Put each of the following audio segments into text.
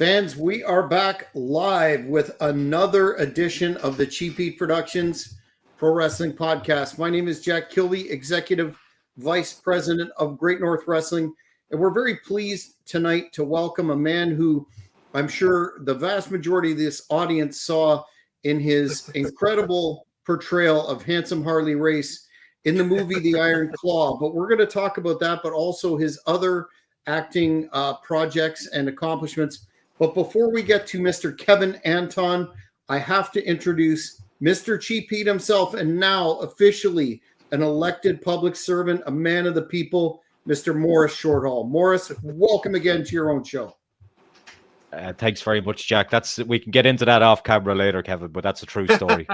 Fans, we are back live with another edition of the Cheap Heat Productions Pro Wrestling Podcast. My name is Jack Kilby, Executive Vice President of Great North Wrestling, and we're very pleased tonight to welcome a man who I'm sure the vast majority of this audience saw in his incredible portrayal of handsome Harley Race in the movie The Iron Claw. But we're going to talk about that, but also his other acting projects and accomplishments. But before we get to Mr. Kevin Anton, I have to introduce Mr. Cheap Heat himself, and now officially an elected public servant, a man of the people, Mr. Morris Shorthall. Morris, welcome again to your own show. Thanks very much, Jack. We can get into that off camera later, Kevin, but that's a true story.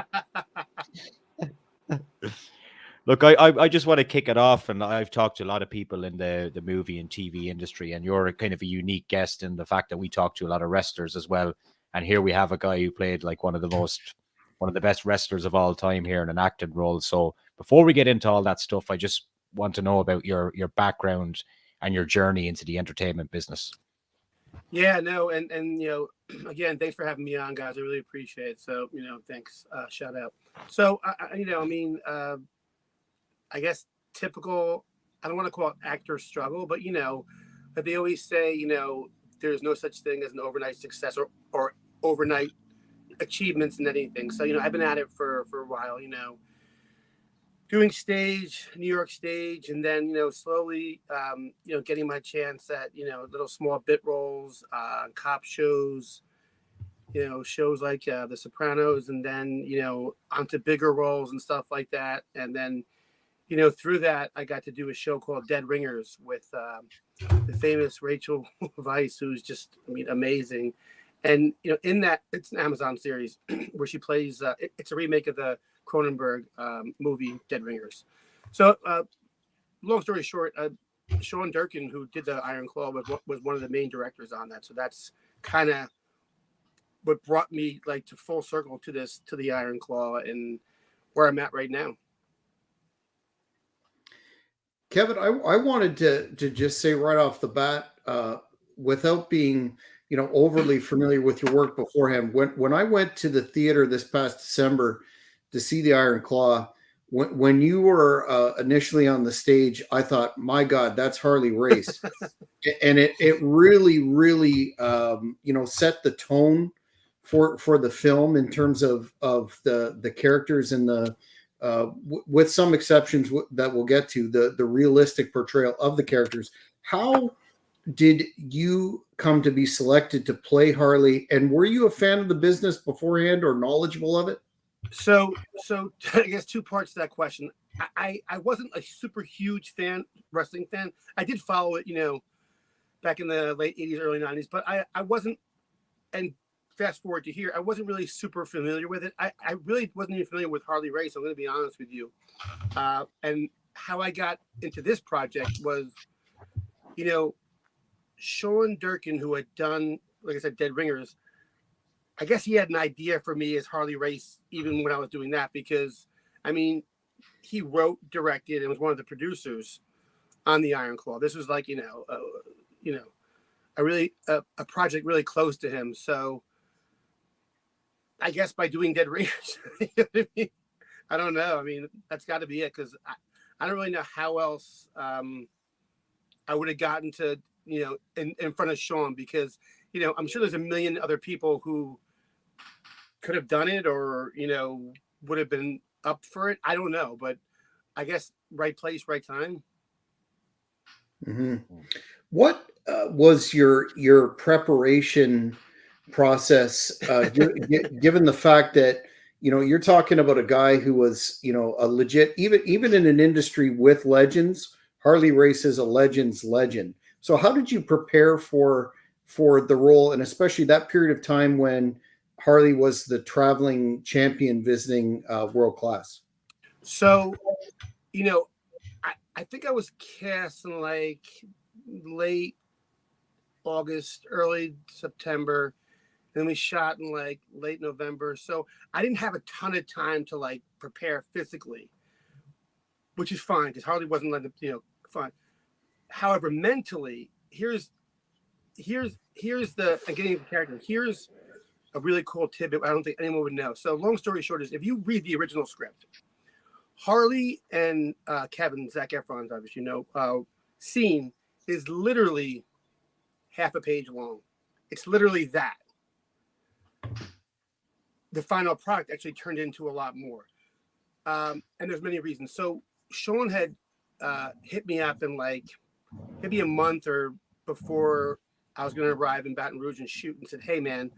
Look, I just want to kick it off, and I've talked to a lot of people in the movie and TV industry, and you're kind of a unique guest in the fact that we talk to a lot of wrestlers as well. And here we have a guy who played like one of the best wrestlers of all time here in an acting role. So before we get into all that stuff, I just want to know about your background and your journey into the entertainment business. Yeah, no, and again, thanks for having me on, guys. I really appreciate it. So, thanks. Shout out. So, I guess typical, I don't want to call it actor struggle, but, but they always say, there's no such thing as an overnight success or overnight achievements in anything. So, I've been at it for a while, doing stage, New York stage, and then, slowly, getting my chance at, little small bit roles, cop shows, shows like The Sopranos, and then, onto bigger roles and stuff like that. And then, through that, I got to do a show called Dead Ringers with the famous Rachel Weisz, who's just, amazing. And, in that, it's an Amazon series where she plays, it's a remake of the Cronenberg movie, Dead Ringers. So, long story short, Sean Durkin, who did the Iron Claw, was one of the main directors on that. So that's kind of what brought me like to full circle to the Iron Claw and where I'm at right now. Kevin, I wanted to just say right off the bat, without being, overly familiar with your work beforehand, when I went to the theater this past December to see the Iron Claw, when you were initially on the stage, I thought, my God, that's Harley Race. And it really, really, set the tone for the film in terms of the characters and the, with some exceptions that we'll get to, the realistic portrayal of the characters. How did you come to be selected to play Harley? And were you a fan of the business beforehand or knowledgeable of it? So I guess two parts to that question. I wasn't a super huge wrestling fan. I did follow it, back in the late 80s, early 90s, but I wasn't, and fast forward to here, I wasn't really super familiar with it. I really wasn't even familiar with Harley Race. I'm going to be honest with you. And how I got into this project was, Sean Durkin, who had done, like I said, Dead Ringers, I guess he had an idea for me as Harley Race, even when I was doing that, because, he wrote, directed, and was one of the producers on the Iron Claw. This was like, a project really close to him. So I guess by doing Dead Ringers, I don't know. That's got to be it, because I don't really know how else I would have gotten to, in front of Sean, because, I'm sure there's a million other people who could have done it or, would have been up for it. I don't know, but I guess right place, right time. Mm-hmm. What was your preparation process, given the fact that, you're talking about a guy who was, a legit, even in an industry with legends, Harley Race is a legend's legend. So how did you prepare for the role, and especially that period of time when Harley was the traveling champion visiting world class? So, I think I was cast in like late August, early September. Then we shot in like late November. So I didn't have a ton of time to like prepare physically, which is fine because Harley wasn't letting fine. However, mentally, here's the getting into character. Here's a really cool tidbit I don't think anyone would know. So long story short is if you read the original script, Harley and Kevin, Zac Efron's obviously scene is literally half a page long. It's literally that. The final product actually turned into a lot more. And there's many reasons. So Sean had hit me up in like maybe a month or before I was going to arrive in Baton Rouge and shoot, and said, "Hey man,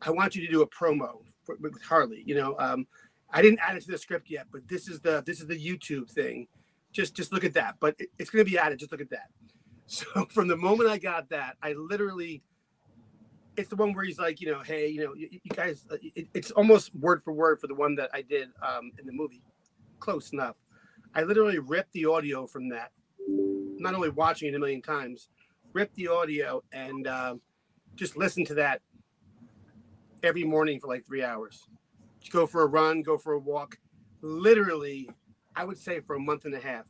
I want you to do a promo with Harley. I didn't add it to the script yet, but this is the YouTube thing. Just look at that. But it's going to be added. Just look at that." So from the moment I got that, I literally, it's the one where he's like, hey, you guys, it's almost word for word for the one that I did in the movie. Close enough. I literally ripped the audio from that. Not only watching it a million times, ripped the audio and just listened to that every morning for like 3 hours. Go for a run, go for a walk. Literally, I would say for a month and a half,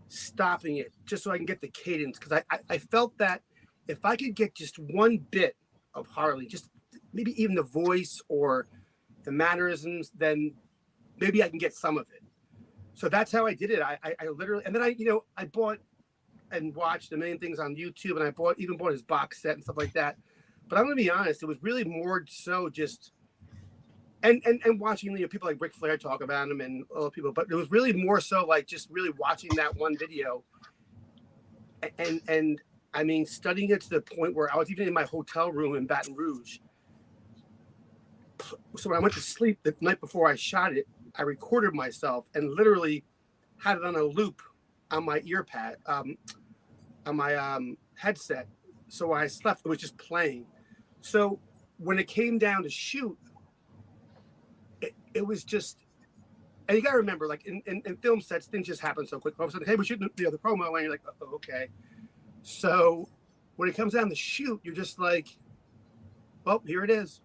stopping it just so I can get the cadence. Because I felt that if I could get just one bit of Harley, just maybe even the voice or the mannerisms, then maybe I can get some of it. So that's how I did it. I literally, and then I bought and watched a million things on YouTube, and I even bought his box set and stuff like that. But I'm gonna be honest, it was really more so just and watching people like Ric Flair talk about him and other people, but it was really more so like just really watching that one video and I mean studying it to the point where I was even in my hotel room in Baton Rouge. So when I went to sleep the night before I shot it, I recorded myself and literally had it on a loop on my on my headset. So when I slept, it was just playing. So when it came down to shoot, it was just, and you got to remember, like in film sets, things just happen so quick. All of a sudden, hey, we're shooting the other promo, and you're like, oh, okay. So when it comes down to shoot, you're just like, well, here it is.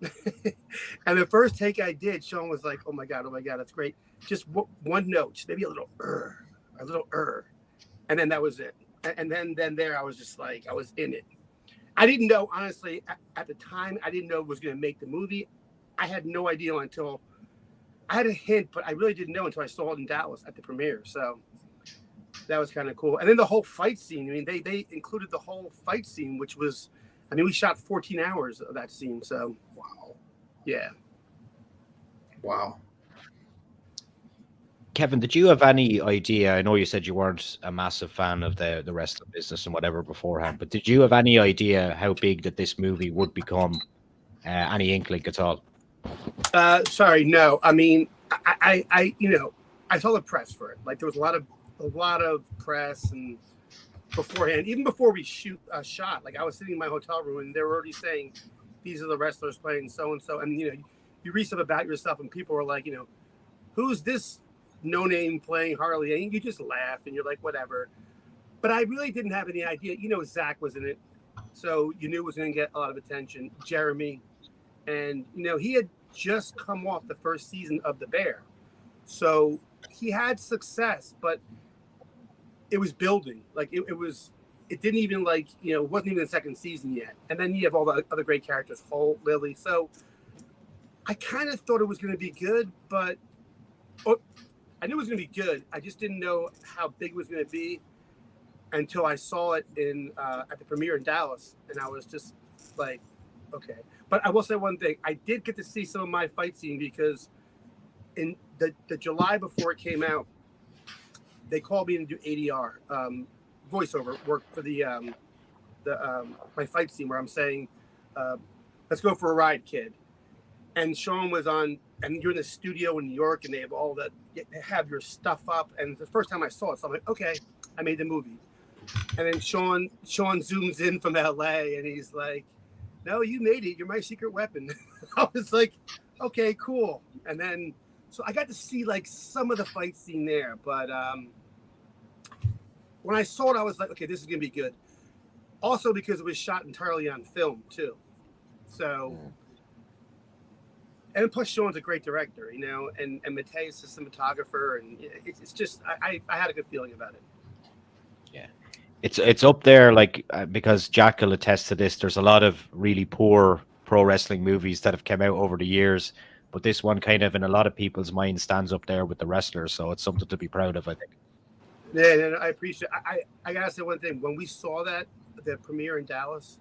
And the first take I did, Sean was like, oh my God, that's great. Just one note, just maybe a little and then that was it. And then there, I was just like, I was in it. I didn't know, honestly, at the time, I didn't know it was going to make the movie. I had no idea until I had a hint, but I really didn't know until I saw it in Dallas at the premiere. So that was kind of cool. And then the whole fight scene. I mean, they included the whole fight scene, which was, I mean, we shot 14 hours of that scene. So, Wow. Yeah. Wow. Kevin, did you have any idea? I know you said you weren't a massive fan of the wrestling business and whatever beforehand, but did you have any idea how big that this movie would become? Any inkling at all? Sorry, no. I mean, I saw the press for it. Like there was a lot of press and beforehand, even before we shot. Like I was sitting in my hotel room and they were already saying, "These are the wrestlers playing so and so," and you read stuff about yourself and people are like, "Who's this no name playing Harley?" And you just laugh and you're like, whatever. But I really didn't have any idea. Zach was in it, so you knew it was going to get a lot of attention. Jeremy. And, he had just come off the first season of The Bear. So he had success, but it was building. Like it didn't even it wasn't even the second season yet. And then you have all the other great characters, Holt, Lily. So I kind of thought it was going to be good, but I knew it was going to be good. I just didn't know how big it was going to be until I saw it at the premiere in Dallas. And I was just like, okay. But I will say one thing. I did get to see some of my fight scene because in the July before it came out, they called me to do ADR, voiceover work for my fight scene where I'm saying, let's go for a ride, kid. And Sean was on, and you're in the studio in New York and they have your stuff up. And the first time I saw it, so I'm like, okay, I made the movie. And then Sean zooms in from LA and he's like, "No, you made it. You're my secret weapon." I was like, okay, cool. And then, so I got to see some of the fight scene there. But when I saw it, I was like, okay, this is going to be good. Also because it was shot entirely on film too. So, and plus Sean's a great director, and Mateus is a cinematographer. And it's just, I had a good feeling about it. Yeah. It's up there, like because Jack will attest to this. There's a lot of really poor pro wrestling movies that have come out over the years, but this one kind of in a lot of people's minds stands up there with the wrestlers. So it's something to be proud of, I think. Yeah, I appreciate. I gotta say one thing. When we saw that the premiere in Dallas,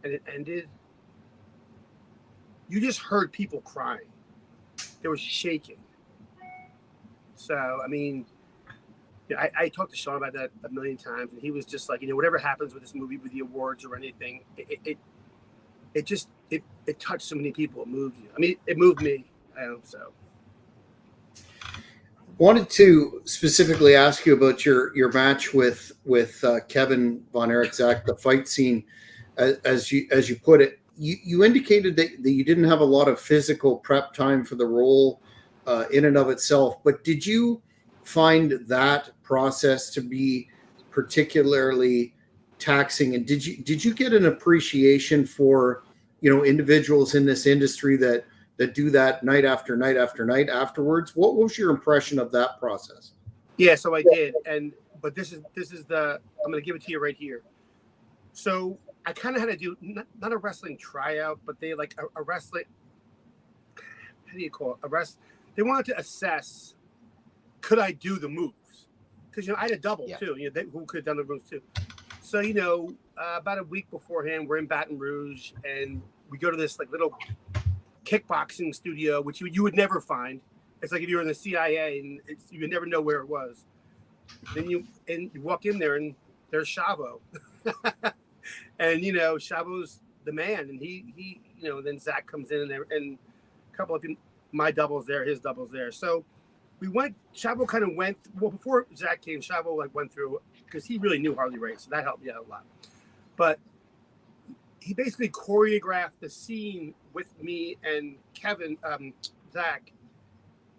and it ended, you just heard people crying. They were shaking. So I mean, yeah, I talked to Sean about that a million times, and he was just like, whatever happens with this movie, with the awards or anything, it just touched so many people. It moved you. I mean, it moved me. So. Wanted to specifically ask you about your match with Kevin Von Erich, Zach, the fight scene, as you put it. You indicated that you didn't have a lot of physical prep time for the role in and of itself, but did you find that process to be particularly taxing? And did you get an appreciation for individuals in this industry that do that night after night after night afterwards? What was your impression of that process? Yeah, so I did, but this is the I'm going to give it to you right here. So I kind of had to do not a wrestling tryout, but they like a wrestling. How do you call it? They wanted to assess, could I do the moves? Because I had a double too. Who could have done the moves too? So about a week beforehand, we're in Baton Rouge, and we go to this like little kickboxing studio, which you would never find. It's like if you were in the CIA, and you would never know where it was. Then you walk in there, and there's Chavo, and Chavo's the man, and he then Zach comes in, and a couple of my doubles there, his doubles there. So we went. Chavo kind of went before Zach came. Chavo went through because he really knew Harley Race, so that helped me out a lot. But he basically choreographed the scene with me and Kevin, Zach,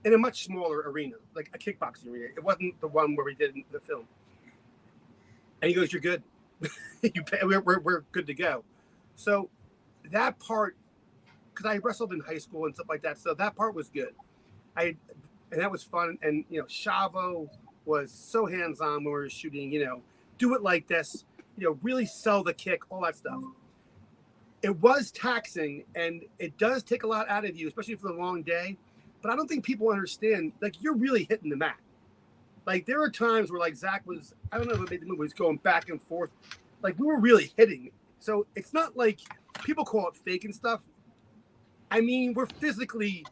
in a much smaller arena, like a kickboxing arena. It wasn't the one where we did in the film. And he goes, "You're good. We're good to go." So that part, because I wrestled in high school and stuff like that, so that part was good. And that was fun. And Chavo was so hands-on when we were shooting. Do it like this. Really sell the kick, all that stuff. It was taxing, and it does take a lot out of you, especially for the long day. But I don't think people understand. Like, you're really hitting the mat. Like, there are times where, like, Zach was, I don't know if it made the movie, was going back and forth. Like, we were really hitting. So it's not like people call it fake and stuff. I mean, we're physically,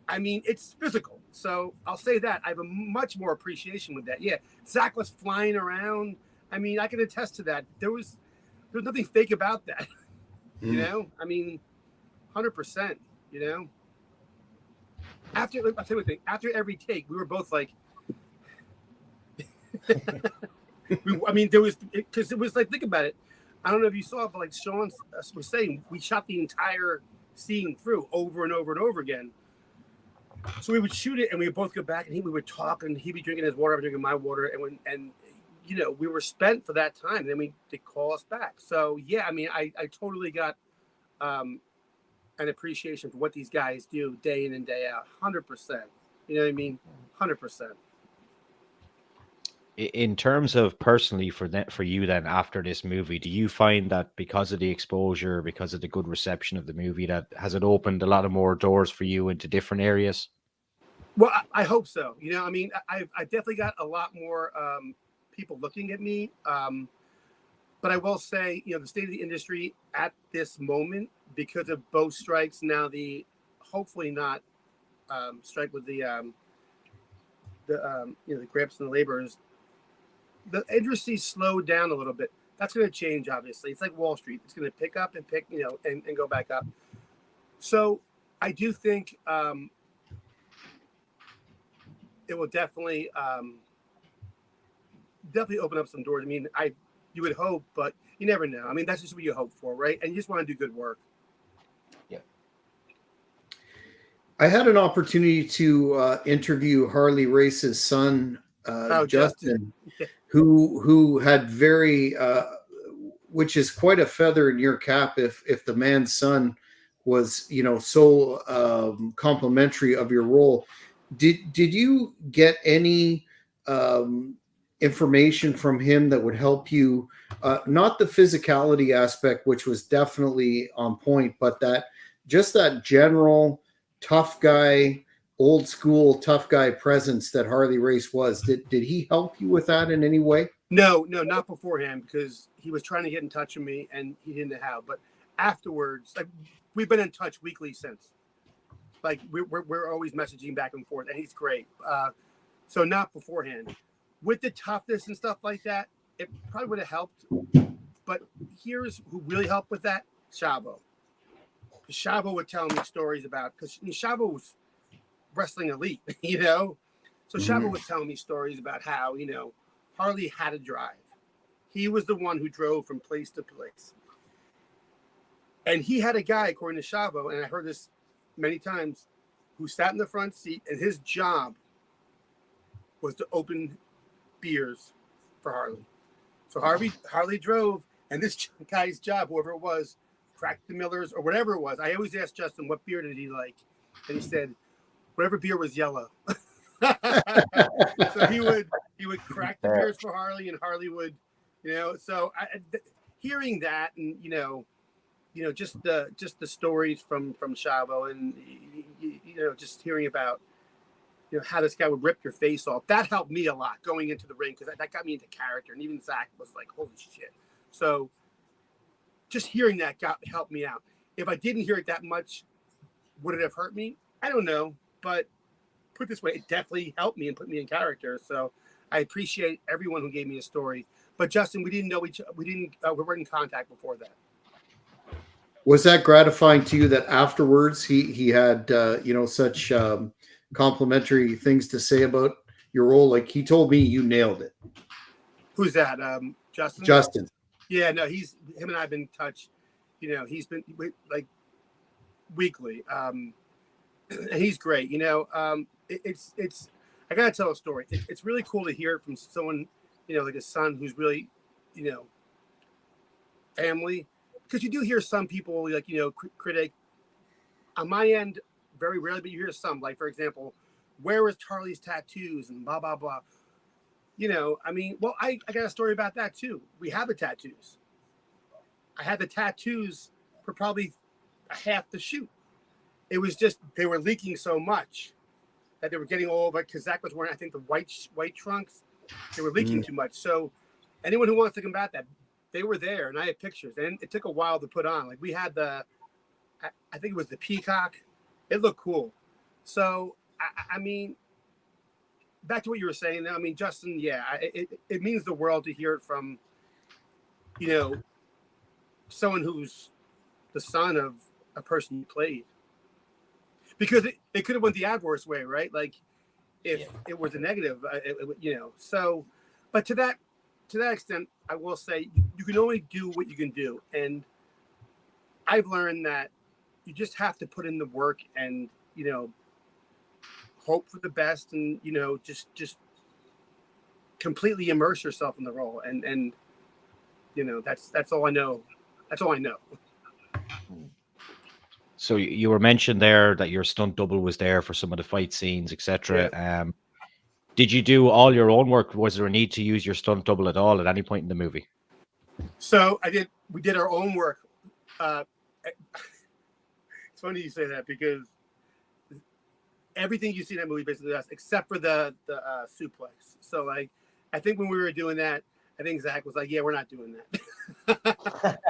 it's physical. So I'll say that. I have a much more appreciation with that. Yeah, Zach was flying around. I mean, I can attest to that. There was nothing fake about that. 100%, I'll tell you one thing, after every take, we were both like, there was, because it was like, think about it. I don't know if you saw it, but like Sean was saying, we shot the entire scene through over and over and over again. So we would shoot it, and we would both go back, and we would talk, and he'd be drinking his water, I was drinking my water, and we were spent for that time. And then they call us back. So yeah, I totally got an appreciation for what these guys do day in and day out. 100%. You know what I mean? 100%. In terms of personally for you then after this movie, do you find that because of the exposure, because of the good reception of the movie, that has it opened a lot of more doors for you into different areas? Well, I hope so. I definitely got a lot more people looking at me. But I will say, the state of the industry at this moment, because of both strikes, now the hopefully not strike with the grips and the laborers, the industry slowed down a little bit. That's going to change, obviously. It's like Wall Street. It's going to pick up and and go back up. So I do think it will definitely open up some doors. You would hope, but you never know. That's just what you hope for, right? And you just want to do good work. Yeah. I had an opportunity to interview Harley Race's son, Justin, who had which is quite a feather in your cap if the man's son was, so complimentary of your role. Did you get any information from him that would help you, not the physicality aspect, which was definitely on point, but that just that general tough guy, old school tough guy presence that Harley Race was. Did he help you with that in any way? No, not beforehand, because he was trying to get in touch with me and he didn't know how. But afterwards, like, we've been in touch weekly since. Like, we're always messaging back and forth, and he's great. So not beforehand. With the toughness and stuff like that, it probably would have helped. But here's who really helped with that: Chavo. Chavo would tell me stories about, because Chavo was wrestling elite, you know. So Chavo was telling me stories about how, you know, Harley had to drive. He was the one who drove from place to place. And he had a guy, according to Chavo, and I heard this many times, who sat in the front seat, and his job was to open beers for Harley. So Harley drove, and this guy's job, whoever it was, cracked the Millers or whatever it was. I always asked Justin, what beer did he like? And he said, whatever beer was yellow. So he would crack the beers for Harley, and Harley would, you know. So hearing that, and you know, just the stories from Chavo, and you know, just hearing about, you know, how this guy would rip your face off. That helped me a lot going into the ring, because that got me into character. And even Zach was like, holy shit. So just hearing that helped me out. If I didn't hear it that much, would it have hurt me? I don't know. But put it this way, it definitely helped me and put me in character. So I appreciate everyone who gave me a story. But Justin, we weren't in contact before that. Was that gratifying to you that afterwards he had you know, such complimentary things to say about your role? Like, he told me you nailed it. Who's that? Justin? Justin. Yeah, no, him and I have been in touch. You know, he's been like weekly. And he's great. You know, it's I gotta tell a story. It's really cool to hear it from someone, you know, like a son who's really, you know, family. Because you do hear some people, like, you know, critic on my end, very rarely, but you hear some, like, for example, where is Harley's tattoos and blah, blah, blah. You know, I mean, well, I got a story about that too. We have the tattoos. I had the tattoos for probably half the shoot. It was just, they were leaking so much that they were getting all over, because Zach was wearing, I think, the white trunks. They were leaking too much. So anyone who wants to combat that, they were there, and I had pictures, and it took a while to put on. Like, we had I think it was the peacock. It looked cool. So, I mean, back to what you were saying. I mean, Justin, yeah, it means the world to hear it from, you know, someone who's the son of a person you played. Because it could have went the adverse way, right? Like, if it was a negative, you know. So, but to that extent, I will say you can only do what you can do. And I've learned that you just have to put in the work and, you know, hope for the best, and, you know, just completely immerse yourself in the role. And you know, that's all I know. That's all I know. So you were mentioned there that your stunt double was there for some of the fight scenes, etc. Yeah. Did you do all your own work? Was there a need to use your stunt double at all at any point in the movie? So we did our own work. It's funny you say that, because everything you see in that movie basically us, except for the suplex. So, like, I think when we were doing that, I think Zach was like, yeah, we're not doing that.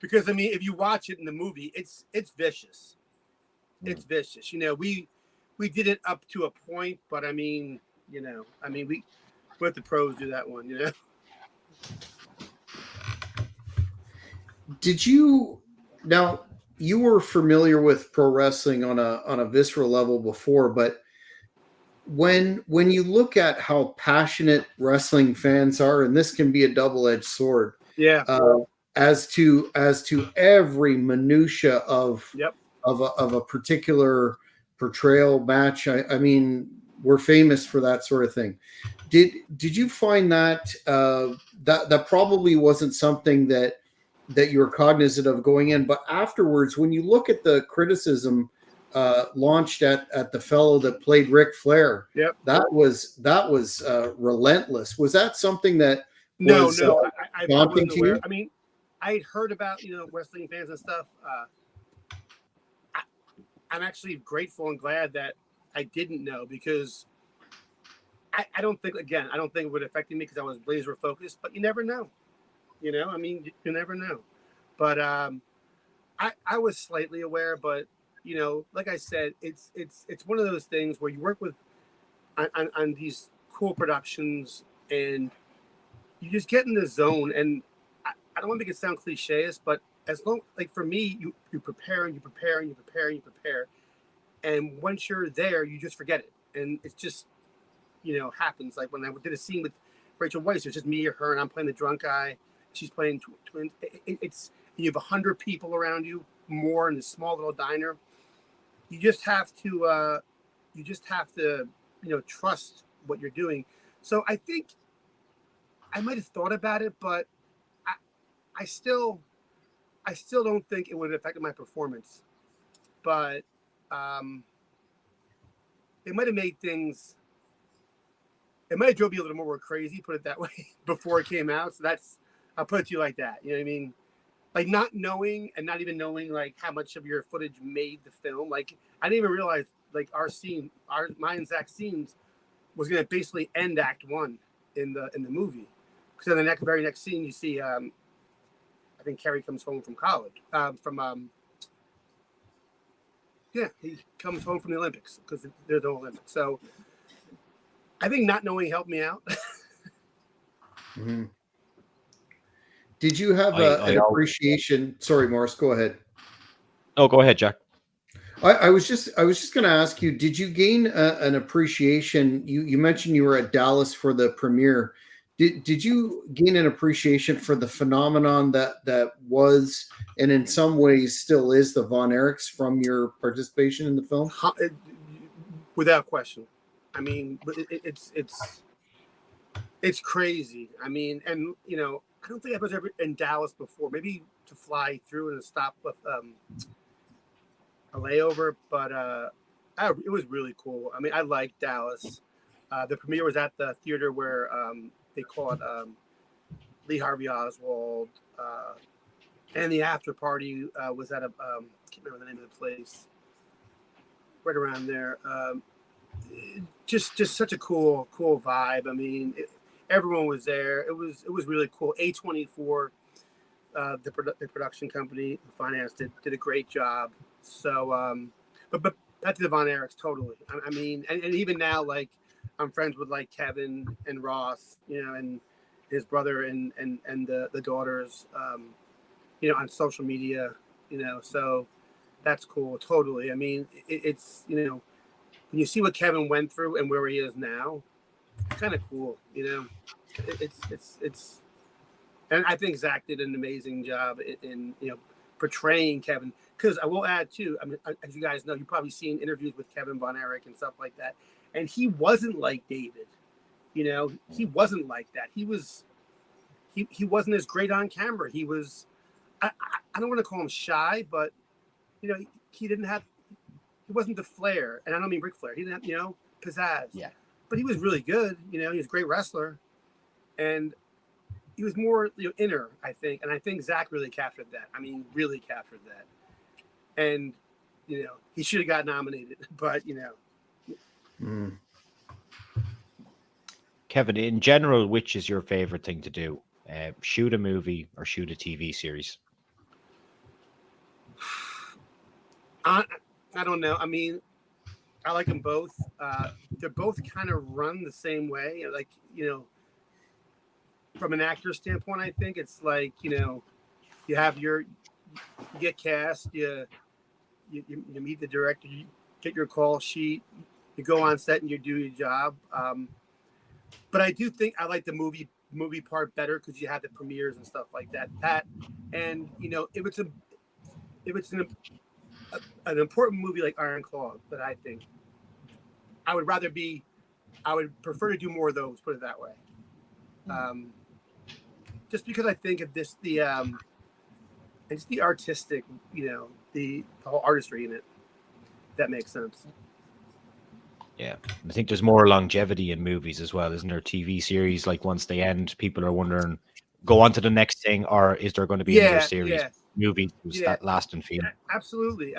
Because, I mean, if you watch it in the movie, it's vicious. It's vicious. You know, we did it up to a point, but I mean, you know, we let the pros do that one, you know. Did you, now you were familiar with pro wrestling on a visceral level before, but when you look at how passionate wrestling fans are, and this can be a double-edged sword, as to every minutia of a particular portrayal match, I mean, we're famous for that sort of thing. Did you find that that probably wasn't something that you were cognizant of going in, but afterwards, when you look at the criticism launched at the fellow that played Ric Flair. Yep. That was relentless. Was that something that No, was I daunting wasn't to aware. you? I mean, I had heard about wrestling fans and stuff. I'm actually grateful and glad that I didn't know, because I don't think it would have affected me because I was laser focused. But you never know. I mean, you never know. But I was slightly aware, but like I said, it's one of those things where you work with on these cool productions and you just get in the zone. And I don't want to make it sound cliche-ish, but as long, like for me, you prepare and you prepare and you prepare and you prepare, and once you're there, you just forget it, and it's just happens. Like when I did a scene with Rachel Weisz, it's just me or her, and I'm playing the drunk guy. She's playing twins. It's you have 100 people around you, more in this small little diner. You just have to trust what you're doing. So I think I might have thought about it, but I still don't think it would have affected my performance. But it might have made things. It might have drove me a little more crazy, put it that way, before it came out. So I'll put it to you like that. You know what I mean? Like not knowing and not even knowing like how much of your footage made the film. Like I didn't even realize like my and Zach's scenes was going to basically end Act 1 in the movie. Because in the very next scene, you see, I think Kerry comes home from college, he comes home from the Olympics because they're the Olympics. So I think not knowing helped me out. Mm-hmm. Did you have an appreciation? Sorry, Morris, go ahead. Oh, go ahead, Jack. I was just going to ask you, did you gain an appreciation? You mentioned you were at Dallas for the premiere. Did you gain an appreciation for the phenomenon that was, and in some ways still is, the Von Erichs from your participation in the film? Without question. I mean, it's crazy. I mean, and I don't think I was ever in Dallas before. Maybe to fly through and stop with a layover, but it was really cool. I mean, I liked Dallas. The premiere was at the theater where they call it Lee Harvey Oswald, and the after party was at I can't remember the name of the place, right around there. Just such a cool vibe. I mean, everyone was there. It was really cool. A24, the production company who financed it, did a great job. So, but back to the Von Erichs, totally. I mean, and even now, like I'm friends with like Kevin and Ross, and his brother and the daughters, on social media, So that's cool, totally. I mean, it's when you see what Kevin went through and where he is now, it's kind of cool, It's and I think Zach did an amazing job in portraying Kevin. Because I will add too, I mean, as you guys know, you've probably seen interviews with Kevin Von Erich and stuff like that, and he wasn't like David. He wasn't like that. He wasn't as great on camera. He was. I don't want to call him shy, but he didn't have. He wasn't the flair, and I don't mean Ric Flair. He didn't have pizzazz. Yeah. But he was really good. He was a great wrestler, and he was more inner, I think. And I think Zach really captured that. I mean, really captured that. And he should have got nominated, but Mm. Kevin, in general, which is your favorite thing to do? Shoot a movie or shoot a TV series? I don't know. I mean, I like them both. They're both kind of run the same way. Like, from an actor standpoint, I think it's like, you get cast, you meet the director, you get your call sheet, you go on set and you do your job. But I do think I like the movie part better because you have the premieres and stuff like that. And if it's an important movie like Iron Claw, that I think I would prefer to do more of those. Put it that way. Just because I think of it's the artistic, the whole artistry in it that makes sense. Yeah, I think there's more longevity in movies as well, isn't there? TV series, like once they end, people are wondering, go on to the next thing, or is there going to be another series? Movies was that lasting feel. Absolutely.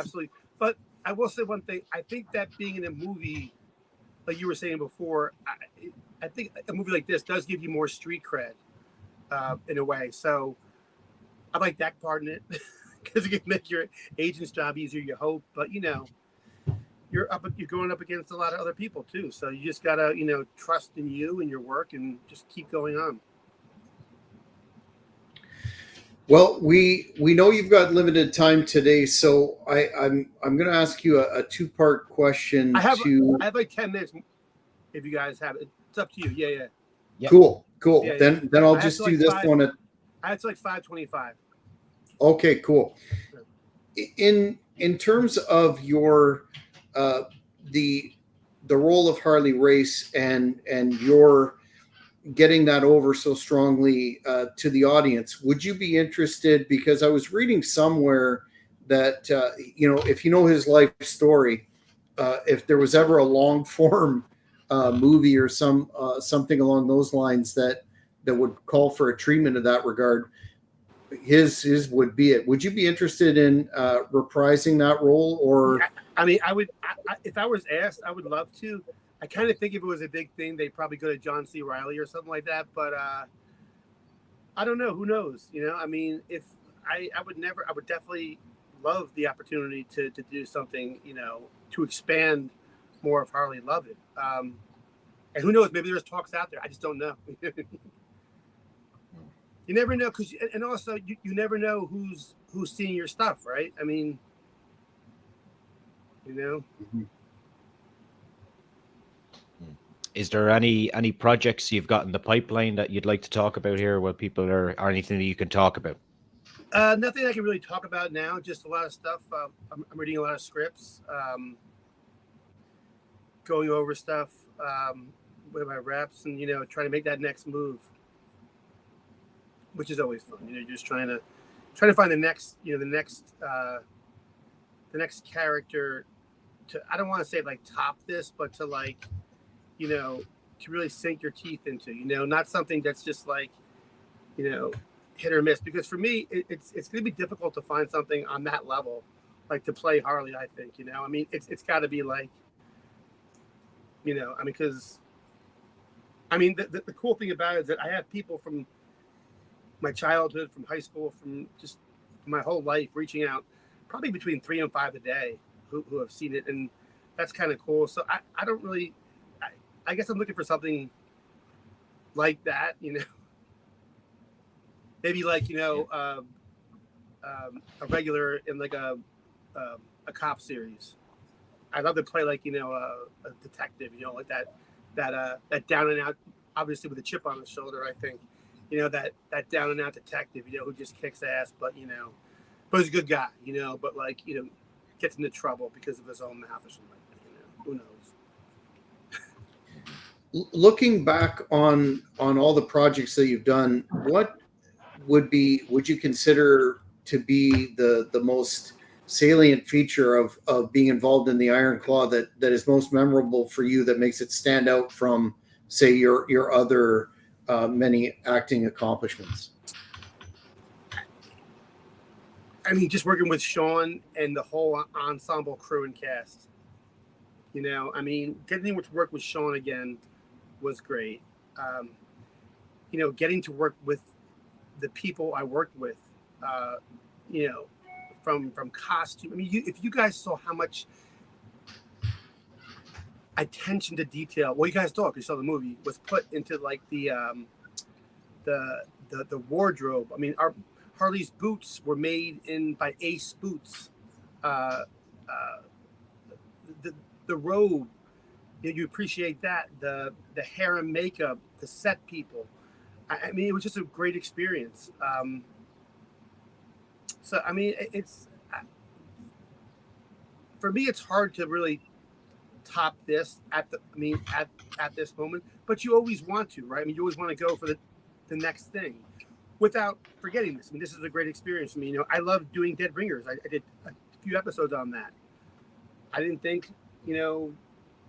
But I will say one thing. I think that being in a movie, like you were saying before, I think a movie like this does give you more street cred in a way. So I like that part in it because it can make your agent's job easier, you hope. But you're going up against a lot of other people too. So you just gotta trust in you and your work and just keep going on. Well, we know you've got limited time today, so I'm going to ask you a two-part question. I have like 10 minutes. If you guys have it, it's up to you. Yeah. Cool. Yeah, then I'll just do this one. It's like 5:25. Okay, cool. In terms of your the role of Harley Race and your getting that over so strongly to the audience, would you be interested? Because I was reading somewhere that if you know his life story, if there was ever a long form movie or something along those lines that would call for a treatment of that regard, his would be it. Would you be interested in reprising that role? Or I mean, I would. If I was asked, I would love to. I kind of think if it was a big thing, they'd probably go to John C. Reilly or something like that. But I don't know. Who knows? I mean, if I would definitely love the opportunity to do something, to expand more of Harley. Love it. And who knows? Maybe there's talks out there. I just don't know. You never know, and also you never know who's seeing your stuff, right? I mean, Mm-hmm. Is there any projects you've got in the pipeline that you'd like to talk about here, where people or anything that you can talk about? Nothing I can really talk about now. Just a lot of stuff. I'm reading a lot of scripts, going over stuff with my reps, and trying to make that next move, which is always fun. Just trying to find the next character to. I don't want to say like top this, but to like, to really sink your teeth into. Not something that's just like, hit or miss. Because for me, it's going to be difficult to find something on that level, like to play Harley. I think. I mean, it's got to be like, because. I mean, the cool thing about it is that I have people from my childhood, from high school, from just my whole life reaching out, probably between 3 and 5 a day who have seen it. And that's kind of cool. So I don't really, I guess I'm looking for something like that, maybe like, a regular in like a cop series. I'd love to play like, a detective, like that down and out, obviously with a chip on his shoulder, I think, that down and out detective, who just kicks ass, but he's a good guy, but like, gets into trouble because of his own mouth or something like that, who knows? Looking back on all the projects that you've done, what would you consider to be the most salient feature of being involved in the Iron Claw that is most memorable for you, that makes it stand out from, say, your other many acting accomplishments? I mean, just working with Sean and the whole ensemble crew and cast. I mean, getting to work with Sean again was great. Getting to work with the people I worked with, from costume. I mean, if you guys saw how much attention to detail, well, you guys saw, because you saw the movie, was put into like the wardrobe. I mean, Harley's boots were made by Ace Boots. The robe, you appreciate that. The hair and makeup, the set people. I mean, it was just a great experience. So I mean, for me, it's hard to really top this at this moment. But you always want to, right? I mean, you always want to go for the next thing, without forgetting this. I mean, this is a great experience for me. I love doing Dead Ringers. I did a few episodes on that. I didn't think,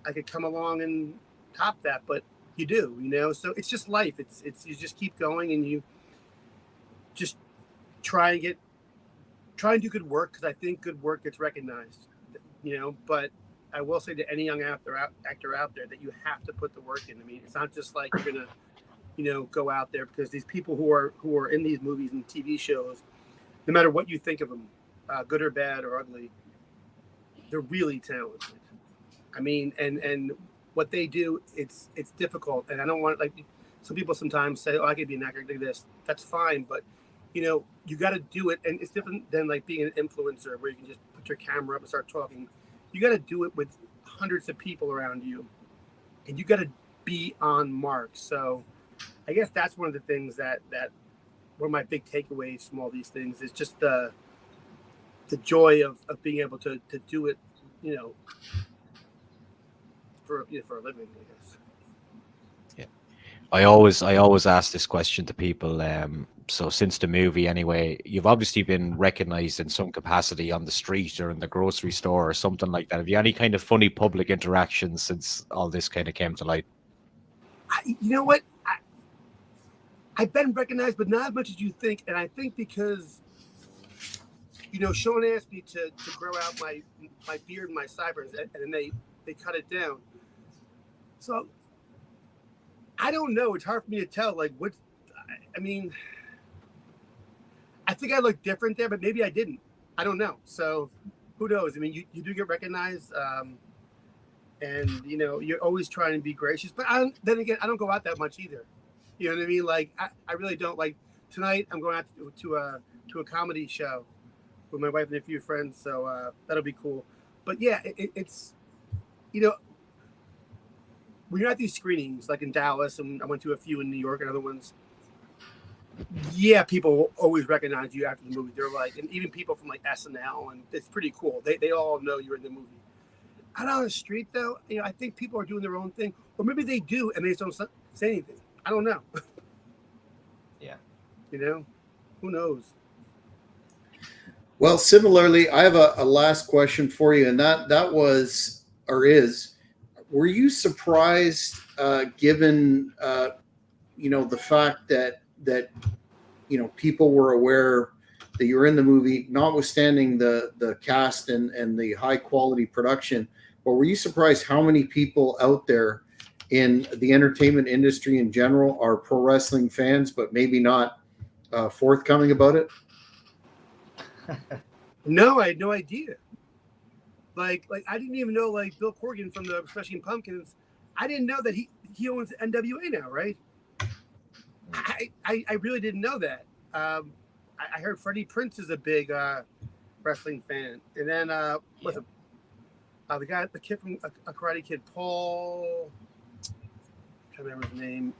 I could come along and top that, but you do, so it's just life. It's you just keep going and you just try and do good work, because I think good work gets recognized, but I will say to any young actor out there that you have to put the work in. I mean, it's not just like you're gonna go out there, because these people who are in these movies and TV shows, no matter what you think of them, good or bad or ugly, they're really talented. I mean, and what they do, it's difficult. And I don't want, like, some people sometimes say, oh, I could be an actor like this. That's fine. But, you got to do it. And it's different than like being an influencer where you can just put your camera up and start talking. You got to do it with hundreds of people around you. And you got to be on mark. So I guess that's one of the things that one of my big takeaways from all these things is just the joy of being able to do it, for a living, I guess. Yeah, I always ask this question to people. So since the movie, anyway, you've obviously been recognized in some capacity on the street or in the grocery store or something like that. Have you any kind of funny public interactions since all this kind of came to light? You know what? I've been recognized, but not as much as you think. And I think because, Sean asked me to grow out my beard and my sideburns, and then they cut it down. So I don't know. It's hard for me to tell. Like, I mean, I think I look different there, but maybe I didn't. I don't know. So who knows? I mean, you do get recognized, and you're always trying to be gracious. But then again, I don't go out that much either. You know what I mean? Like, I really don't. Like, tonight I'm going out to a comedy show with my wife and a few friends, so that'll be cool. But yeah, it's when you're at these screenings, like in Dallas, and I went to a few in New York and other ones, yeah, people will always recognize you after the movie. They're like, and even people from like SNL, and it's pretty cool. They all know you're in the movie. Out on the street, though, I think people are doing their own thing, or maybe they do and they just don't say anything. I don't know. Yeah. Who knows? Well, similarly, I have a last question for you, and that was or is. Were you surprised, given the fact that people were aware that you were in the movie, notwithstanding the cast and the high quality production? But were you surprised how many people out there in the entertainment industry in general are pro wrestling fans, but maybe not forthcoming about it? No, I had no idea. Like I didn't even know, like, Bill Corgan from the Smashing Pumpkins. I didn't know that he owns NWA now, right? I really didn't know that. I heard Freddie Prinze is a big wrestling fan, and then the kid from a Karate Kid, Paul. I can't remember his name.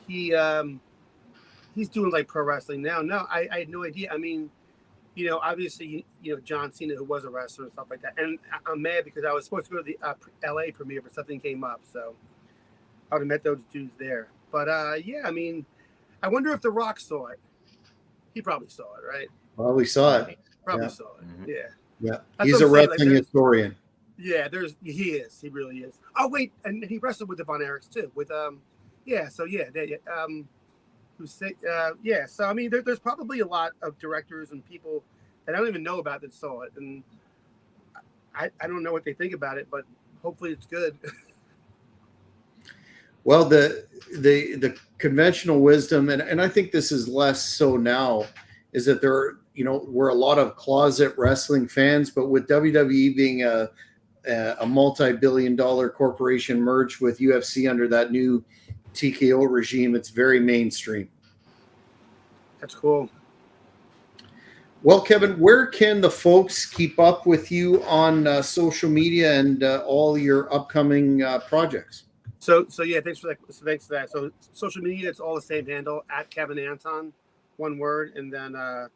He's doing like pro wrestling now. No, I had no idea. I mean, obviously, John Cena, who was a wrestler and stuff like that. And I'm mad because I was supposed to go to the LA premiere, but something came up. So I would have met those dudes there. But yeah, I mean, I wonder if The Rock saw it. He probably saw it, right? Probably saw it. Probably saw it. Mm-hmm. Yeah. Yeah. That's He's what a I'm saying, wrestling historian. Yeah, he is. He really is. Oh, wait. And he wrestled with the Von Erichs, too. With, yeah. So, yeah. Yeah. So, I mean, there's probably a lot of directors and people that I don't even know about that saw it. And I don't know what they think about it, but hopefully it's good. Well, the conventional wisdom, and I think this is less so now, is that we're a lot of closet wrestling fans, but with WWE being a multi-billion-dollar corporation merged with UFC under that new TKO regime, it's very mainstream. That's cool. Well, Kevin, where can the folks keep up with you on social media and all your upcoming projects? So yeah, thanks for that. So social media, it's all the same handle, at Kevin Anton, one word, and then I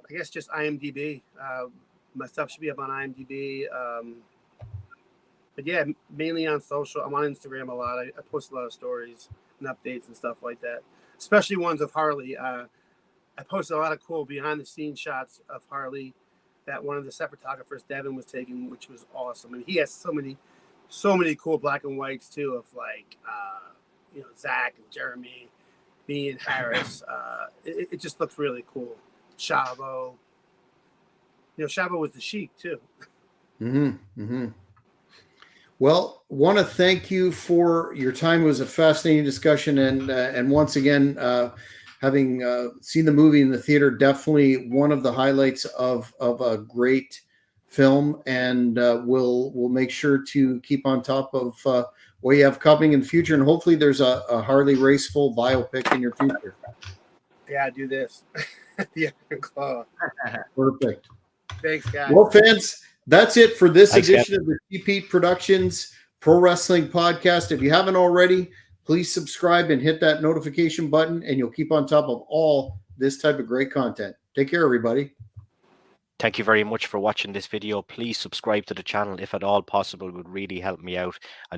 guess just IMDb. My stuff should be up on IMDb. But yeah, mainly on social. I'm on Instagram a lot. I post a lot of stories and updates and stuff like that, especially ones of Harley. I posted a lot of cool behind the scenes shots of Harley. that one of the set photographers, Devin, was taking, which was awesome. And he has so many cool black and whites too, of like Zach and Jeremy, me and Harris. It just looks really cool. Chavo. Chavo was the Sheik too. Well, want to thank you for your time. It was a fascinating discussion, and once again, having seen the movie in the theater, definitely one of the highlights of a great film. And we'll make sure to keep on top of what you have coming in the future, and hopefully there's a Harley Raceful biopic in your future. Yeah, do this. The Iron Claw. Perfect. Thanks, guys. Well, fans, that's it for this Thanks, edition of the Pete Productions Pro Wrestling Podcast. If you haven't already, please subscribe and hit that notification button, and you'll keep on top of all this type of great content. Take care, everybody. Thank you very much for watching this video. Please subscribe to the channel if at all possible. It would really help me out.